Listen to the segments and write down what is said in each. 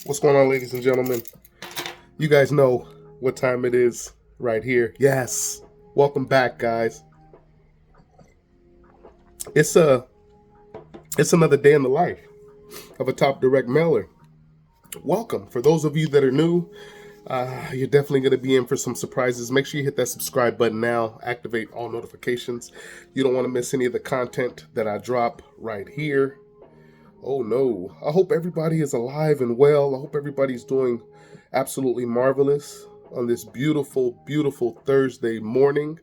What's going on, ladies and gentlemen? You guys know what time it is right here. Yes. Welcome back, guys. It's another day in the life of a top direct mailer. Welcome. For those of you that are new, you're definitely going to be in for some surprises. Make sure you hit that subscribe button now. Activate all notifications. You don't want to miss any of the content that I drop right here. Oh no. I hope everybody is alive and well. I hope everybody's doing absolutely marvelous on this beautiful, beautiful Thursday morning.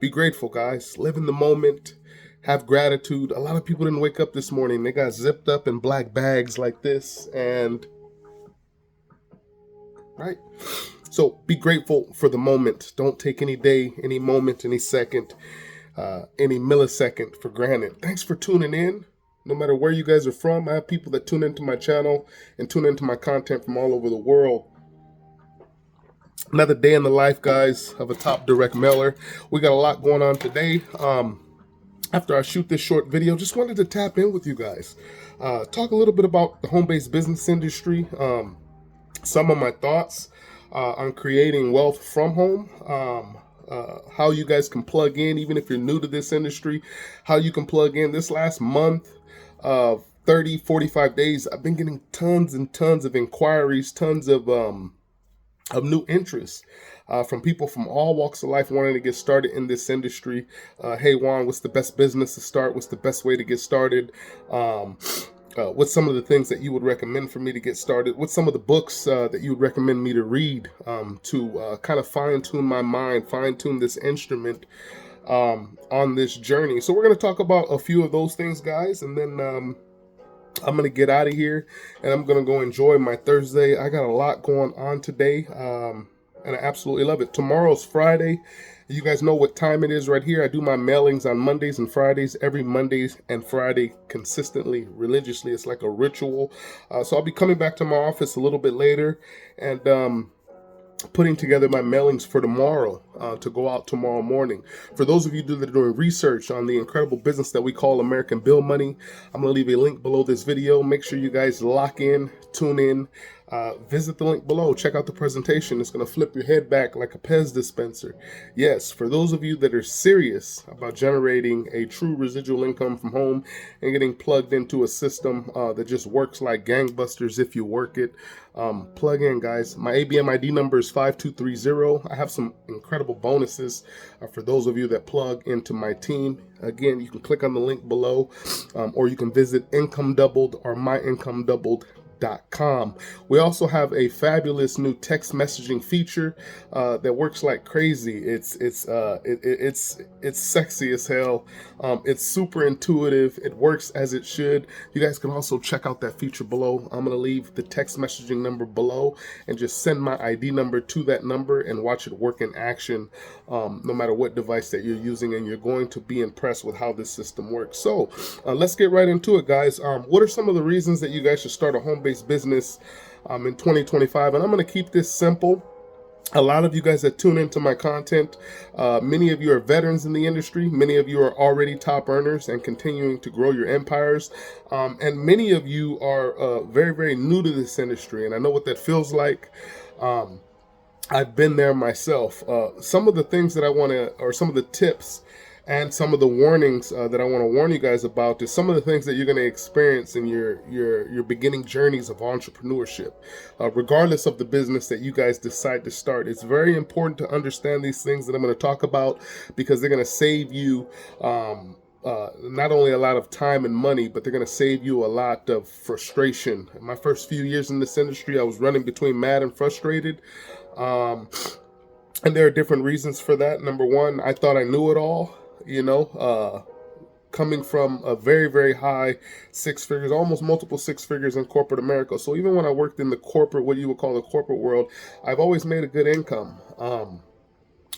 Be grateful, guys. Live in the moment. Have gratitude. A lot of people didn't wake up this morning. They got zipped up in black bags like this, and right? So be grateful for the moment. Don't take any day, any moment, any second, any millisecond for granted. Thanks for tuning in. No matter where you guys are from, I have people that tune into my channel and tune into my content from all over the world. Another day in the life, guys, of a top direct mailer. We got a lot going on today. After I shoot this short video, just wanted to tap in with you guys. Talk a little bit about the home-based business industry. Some of my thoughts on creating wealth from home. How you guys can plug in, even if you're new to this industry. How you can plug in. This last month of 30, 45 days, I've been getting tons and tons of inquiries, tons of new interest from people from all walks of life wanting to get started in this industry. Hey Juan, what's the best business to start? What's the best way to get started? What's some of the things that you would recommend for me to get started? What's some of the books that you would recommend me to read to kind of fine-tune my mind, fine-tune this instrument on this journey? So we're going to talk about a few of those things, guys, and then I'm going to get out of here and I'm going to go enjoy my Thursday. I got a lot going on today, and I absolutely love it. Tomorrow's Friday. You guys know what time it is right here. I do my mailings on Mondays and Fridays, every Monday and Friday, consistently, religiously. It's like a ritual. So I'll be coming back to my office a little bit later and putting together my mailings for tomorrow to go out tomorrow morning. For those of you that are doing research on the incredible business that we call American Bill Money, I'm going to leave a link below this video. Make sure you guys lock in, tune in, visit the link below. Check out the presentation. It's going to flip your head back like a Pez dispenser. Yes, for those of you that are serious about generating a true residual income from home and getting plugged into a system that just works like gangbusters if you work it, plug in, guys. My ABM ID number is 5230. I have some incredible bonuses for those of you that plug into my team. Again, you can click on the link below, or you can visit Income Doubled or myincomeDoubled.com. We also have a fabulous new text messaging feature that works like crazy. It's sexy as hell. It's super intuitive. It works as it should. You guys can also check out that feature below. I'm gonna leave the text messaging number below and just send my ID number to that number and watch it work in action, no matter what device that you're using, and you're going to be impressed with how this system works. So let's get right into it, guys. What are some of the reasons that you guys should start a home-based business in 2025? And I'm going to keep this simple. A lot of you guys that tune into my content, many of you are veterans in the industry. Many of you are already top earners and continuing to grow your empires. And many of you are very, very new to this industry. And I know what that feels like. I've been there myself. Some of the things that I want to, or some of the tips and some of the warnings that I want to warn you guys about is some of the things that you're going to experience in your beginning journeys of entrepreneurship. Regardless of the business that you guys decide to start, it's very important to understand these things that I'm going to talk about, because they're going to save you not only a lot of time and money, but they're going to save you a lot of frustration. In my first few years in this industry, I was running between mad and frustrated. And there are different reasons for that. Number one, I thought I knew it all. Coming from a very, very high six figures, almost multiple six figures in corporate America. So even when I worked in the corporate, what you would call the corporate world, I've always made a good income.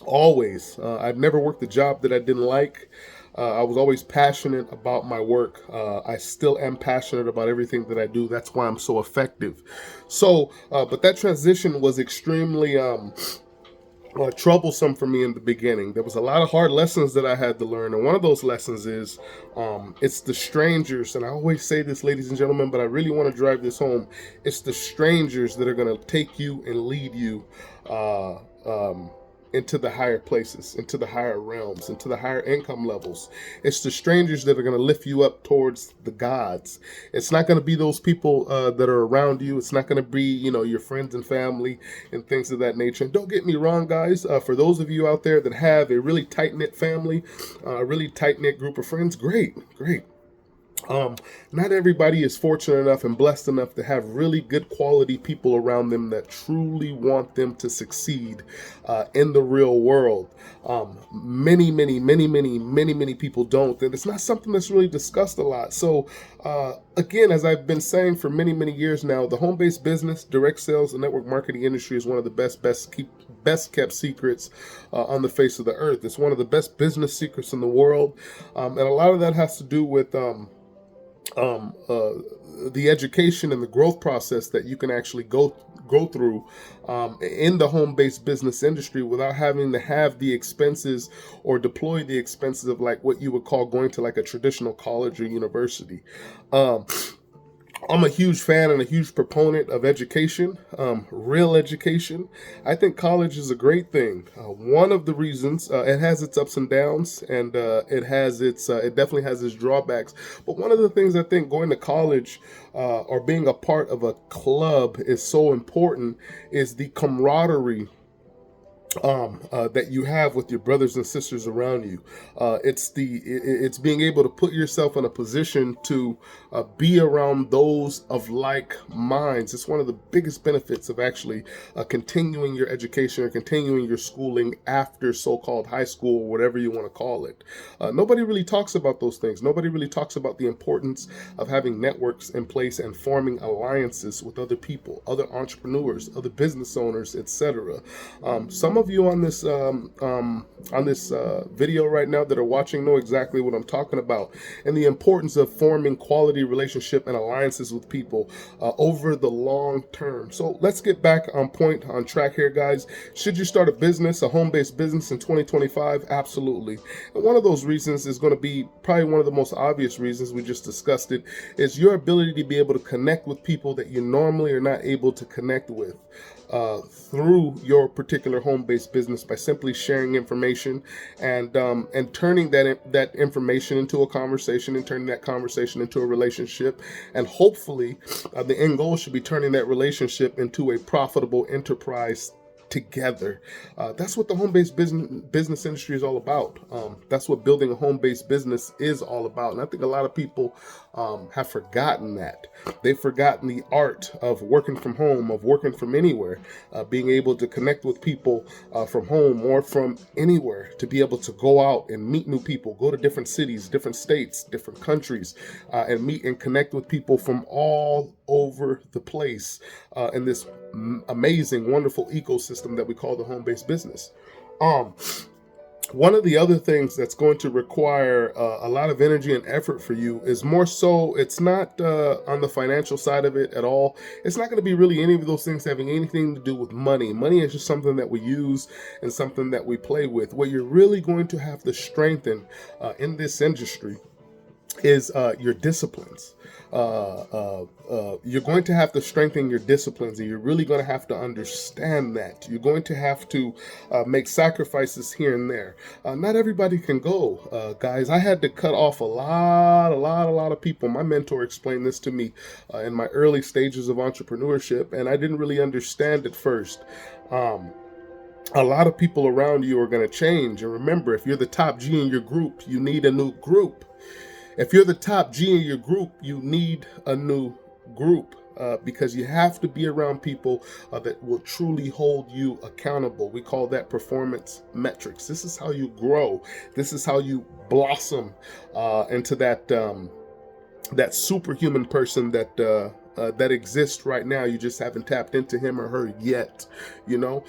Always. I've never worked a job that I didn't like. I was always passionate about my work. I still am passionate about everything that I do. That's why I'm so effective. So, but that transition was extremely troublesome for me in the beginning. There was a lot of hard lessons that I had to learn, and one of those lessons is it's the strangers. And I always say this, ladies and gentlemen, but I really want to drive this home. It's the strangers that are going to take you and lead you uh, um, into the higher places, into the higher realms, into the higher income levels. It's the strangers that are going to lift you up towards the gods. It's not going to be those people that are around you. It's not going to be, your friends and family and things of that nature. And don't get me wrong, guys. For those of you out there that have a really tight-knit family, a really tight-knit group of friends, great, great. Not everybody is fortunate enough and blessed enough to have really good quality people around them that truly want them to succeed in the real world. Many people don't, and it's not something that's really discussed a lot. So, again, as I've been saying for many years now, the home-based business, direct sales, and network marketing industry is one of the best kept secrets on the face of the earth. It's one of the best business secrets in the world, and a lot of that has to do with the education and the growth process that you can actually go through in the home-based business industry without having to have the expenses or deploy the expenses of like what you would call going to like a traditional college or university. I'm a huge fan and a huge proponent of education, real education. I think college is a great thing. One of the reasons it has its ups and downs, and it definitely has its drawbacks. But one of the things I think going to college or being a part of a club is so important is the camaraderie that you have with your brothers and sisters around you. It's being able to put yourself in a position to be around those of like minds. It's one of the biggest benefits of actually continuing your education or continuing your schooling after so-called high school or whatever you want to call it. Nobody really talks about those things. Nobody really talks about the importance of having networks in place and forming alliances with other people, other entrepreneurs, other business owners, etc. Some of you on this video right now that are watching know exactly what I'm talking about, and the importance of forming quality relationship and alliances with people over the long term. So let's get back on track here, guys. Should you start a home-based business in 2025? Absolutely. And one of those reasons is going to be probably one of the most obvious reasons, we just discussed it, is your ability to be able to connect with people that you normally are not able to connect with through your particular home-based business by simply sharing information and turning that information into a conversation and turning that conversation into a relationship, and hopefully the end goal should be turning that relationship into a profitable enterprise together. That's what the home-based business industry is all about. That's what building a home-based business is all about. And I think a lot of people have forgotten that. They've forgotten the art of working from home, of working from anywhere, being able to connect with people from home or from anywhere, to be able to go out and meet new people, go to different cities, different states, different countries, and meet and connect with people from all over the place in this amazing, wonderful ecosystem that we call the home-based business. One of the other things that's going to require a lot of energy and effort for you is more so, it's not on the financial side of it at all. It's not going to be really any of those things having anything to do with money. Money is just something that we use and something that we play with. What you're really going to have to strengthen in this industry is your disciplines. You're going to have to strengthen your disciplines, and you're really going to have to understand that. You're going to have to make sacrifices here and there. Not everybody can go, guys. I had to cut off a lot of people. My mentor explained this to me in my early stages of entrepreneurship, and I didn't really understand at first. A lot of people around you are going to change. And remember, if you're the top G in your group, you need a new group. If you're the top G in your group, you need a new group because you have to be around people that will truly hold you accountable. We call that performance metrics. This is how you grow. This is how you blossom into that superhuman person that that exists right now. You just haven't tapped into him or her yet, you know.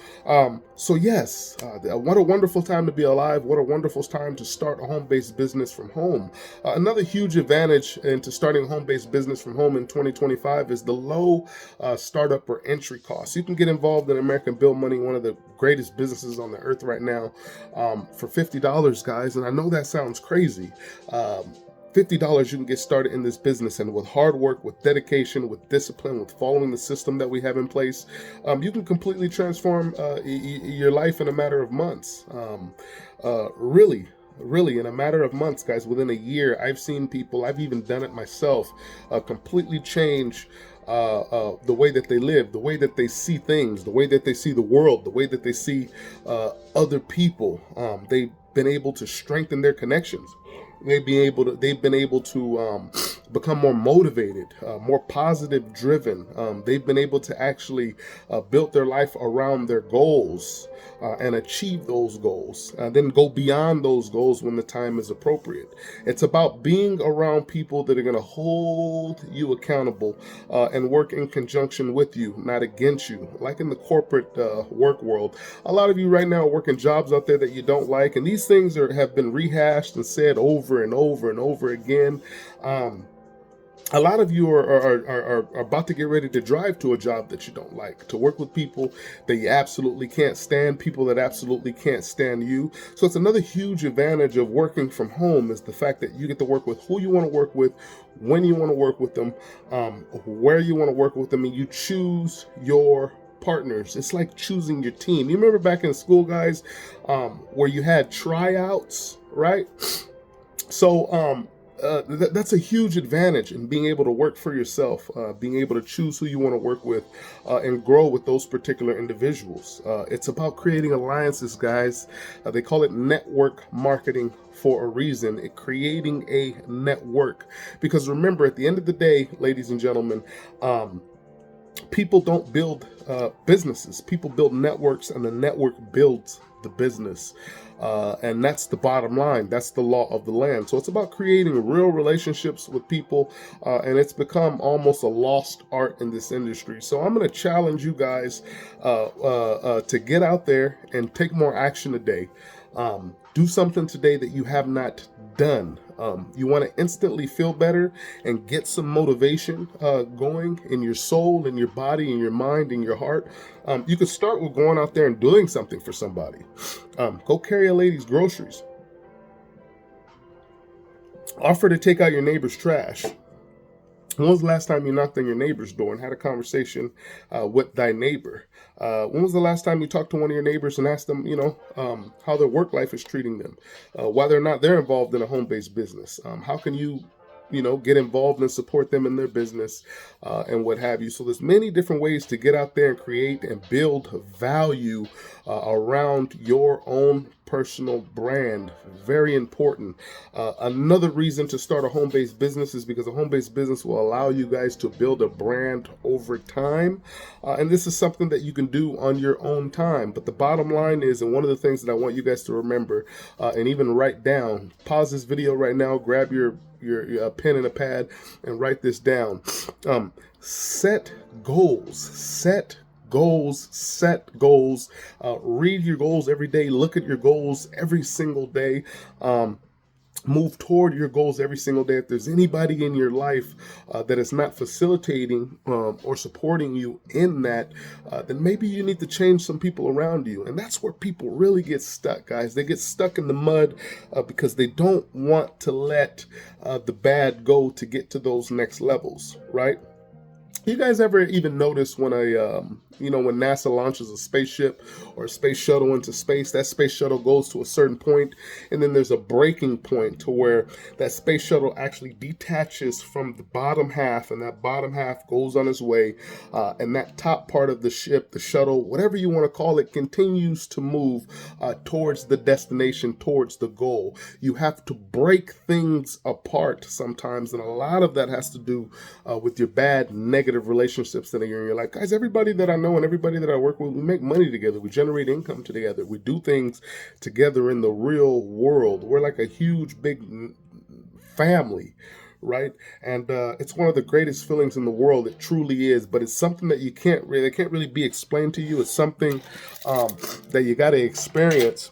So yes, what a wonderful time to be alive. What a wonderful time to start a home-based business from home. Another huge advantage into starting a home-based business from home in 2025 is the low startup or entry costs. You can get involved in American Build Money, one of the greatest businesses on the earth right now, for $50, guys. And I know that sounds crazy. $50, you can get started in this business, and with hard work, with dedication, with discipline, with following the system that we have in place, you can completely transform your life in a matter of months. Really, in a matter of months, guys, within a year, I've seen people, I've even done it myself, completely change the way that they live, the way that they see things, the way that they see the world, the way that they see other people. They've been able to strengthen their connections. They've been able to become more motivated, more positive driven. They've been able to actually build their life around their goals and achieve those goals, then go beyond those goals when the time is appropriate. It's about being around people that are going to hold you accountable and work in conjunction with you, not against you. Like in the corporate work world, a lot of you right now are working jobs out there that you don't like, and these things have been rehashed and said over and over and over again. A lot of you are about to get ready to drive to a job that you don't like, to work with people that you absolutely can't stand, people that absolutely can't stand you. So it's another huge advantage of working from home, is the fact that you get to work with who you want to work with, when you want to work with them, where you want to work with them, and you choose your partners. It's like choosing your team. You remember back in school, guys, where you had tryouts, right? So that's a huge advantage in being able to work for yourself, being able to choose who you want to work with, and grow with those particular individuals. It's about creating alliances, guys. They call it network marketing for a reason. Creating a network, because remember, at the end of the day, ladies and gentlemen, people don't build businesses. People build networks, and the network builds the business. And that's the bottom line. That's the law of the land. So it's about creating real relationships with people, and it's become almost a lost art in this industry. So I'm going to challenge you guys to get out there and take more action today. Do something today that you have not done. You want to instantly feel better and get some motivation going in your soul, in your body, in your mind, in your heart. You could start with going out there and doing something for somebody. Go carry a lady's groceries. Offer to take out your neighbor's trash. When was the last time you knocked on your neighbor's door and had a conversation with thy neighbor? When was the last time you talked to one of your neighbors and asked them, how their work life is treating them, whether or not they're involved in a home-based business? How can you get involved and support them in their business, and what have you. So there's many different ways to get out there and create and build value around your own personal brand. Very important. Another reason to start a home-based business is because a home-based business will allow you guys to build a brand over time. And this is something that you can do on your own time. But the bottom line is, and one of the things that I want you guys to remember, and even write down, pause this video right now, grab your pen and a pad and write this down. Set goals. Read your goals every day. Look at your goals every single day. Move toward your goals every single day. If there's anybody in your life that is not facilitating or supporting you in that, then maybe you need to change some people around you. And that's where people really get stuck, guys. They get stuck in the mud because they don't want to let the bad go to get to those next levels, right? You guys ever even notice when when NASA launches a spaceship or a space shuttle into space, that space shuttle goes to a certain point, and then there's a breaking point to where that space shuttle actually detaches from the bottom half, and that bottom half goes on its way, and that top part of the ship, the shuttle, whatever you want to call it, continues to move towards the destination, towards the goal. You have to break things apart sometimes, and a lot of that has to do with your bad, negative relationships that are in your life. Guys, everybody that I know and everybody that I work with, we make money together. We generate income together. We do things together in the real world. We're like a huge, big family, right? And it's one of the greatest feelings in the world. It truly is, but it's something that it can't really be explained to you. It's something that you got to experience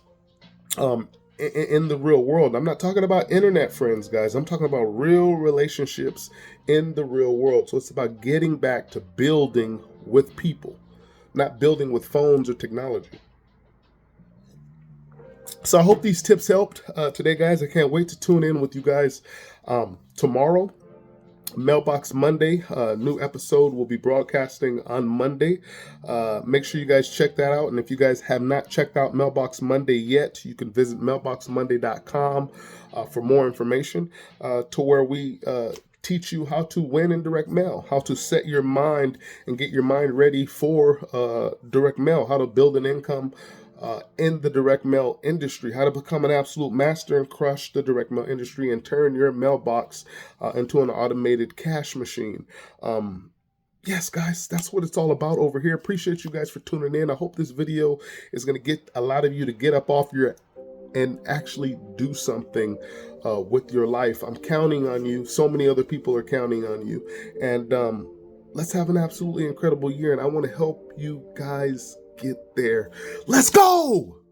in the real world. I'm not talking about internet friends, guys. I'm talking about real relationships in the real world. So it's about getting back to building with people, not building with phones or technology. So I hope these tips helped today, guys. I can't wait to tune in with you guys tomorrow. Mailbox Monday, new episode will be broadcasting on Monday. Make sure you guys check that out. And if you guys have not checked out Mailbox Monday yet, you can visit mailboxmonday.com for more information to where we teach you how to win in direct mail, how to set your mind and get your mind ready for direct mail, how to build an income in the direct mail industry, how to become an absolute master and crush the direct mail industry and turn your mailbox into an automated cash machine. Yes, guys, that's what it's all about over here. Appreciate you guys for tuning in. I hope this video is going to get a lot of you to get up off your and actually do something with your life. I'm counting on you. So many other people are counting on you. And let's have an absolutely incredible year. And I want to help you guys get there. Let's go!